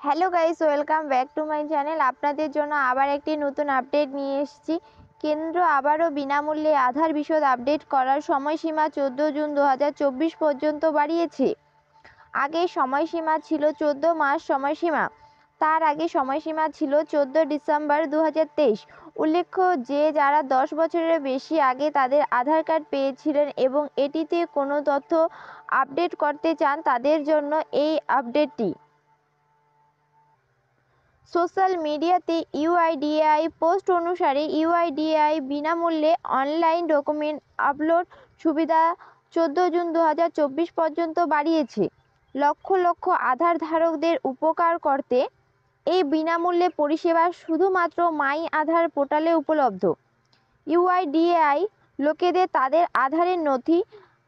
Hello guys, welcome back to my channel. আপনাদের জন্য আবার একটি নতুন আপডেট নিয়ে এসেছি। কেন্দ্র আবারও বিনামূল্যে আধার বিশদ আপডেট করার সময়সীমা 14 জুন 2024 পর্যন্ত বাড়িয়েছে। আগে সময়সীমা ছিল 14 মাস সময়সীমা, তার আগে সময়সীমা ছিল 14 ডিসেম্বর 2023। উল্লেখ্য যে যারা 10 বছরের বেশি আগে তাদের আধার কার্ড পেয়েছিলেন এবং এটিতে কোনো তথ্য আপডেট করতে চান তাদের জন্য এই আপডেটটি। সোশ্যাল মিডিয়াতে ইউআইডিএআই পোস্ট অনুসারে ইউআইডিএআই বিনামূল্যে অনলাইন ডকুমেন্ট আপলোড সুবিধা 14 জুন 2024 পর্যন্ত বাড়িয়েছে। লক্ষ লক্ষ আধার ধারকদের উপকার করতে এই বিনামূল্যে পরিষেবা শুধুমাত্র মাই আধার পোর্টালে উপলব্ধ। ইউআইডিএআই লোকেদের তাদের আধারের নথি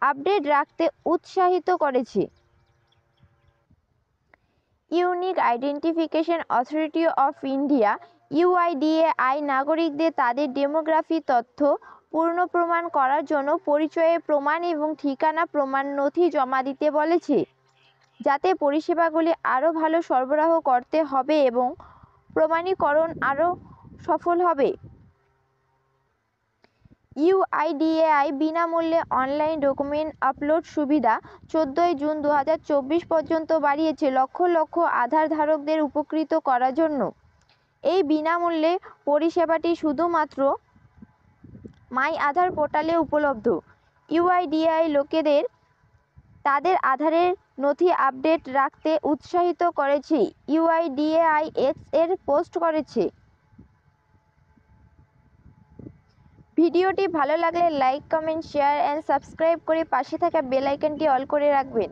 আপডেট রাখতে উৎসাহিত করেছে। Unique identification authority of India UIDAI নাগরিকদের তাদের ডেমোগ্রাফি তথ্য পূর্ণ প্রমাণ করার জন্য পরিচয়ের প্রমাণ এবং ঠিকানা প্রমাণ নথি জমা দিতে বলেছে, যাতে পরিষেবাগুলি আরও ভালো সরবরাহ করতে হবে এবং প্রমাণীকরণ আরও সফল হবে। ইউআইডিএআই বিনামূল্যে অনলাইন ডকুমেন্ট আপলোড সুবিধা 14 জুন 2024 পর্যন্ত বাড়িয়েছে লক্ষ লক্ষ আধার ধারকদের উপকৃত করার জন্য। এই বিনামূল্যে পরিষেবাটি শুধুমাত্র মাই আধার পোর্টালে উপলব্ধ। ইউআইডিএআই লোকেদের তাদের আধারের নথি আপডেট রাখতে উৎসাহিত করেছে, ইউআইডিএআই এক্স এর পোস্ট করেছে। ভিডিওটি ভালো লাগলে like, comment, share and subscribe করে পাশে থাকা বেল আইকনটি অল করে রাখবেন।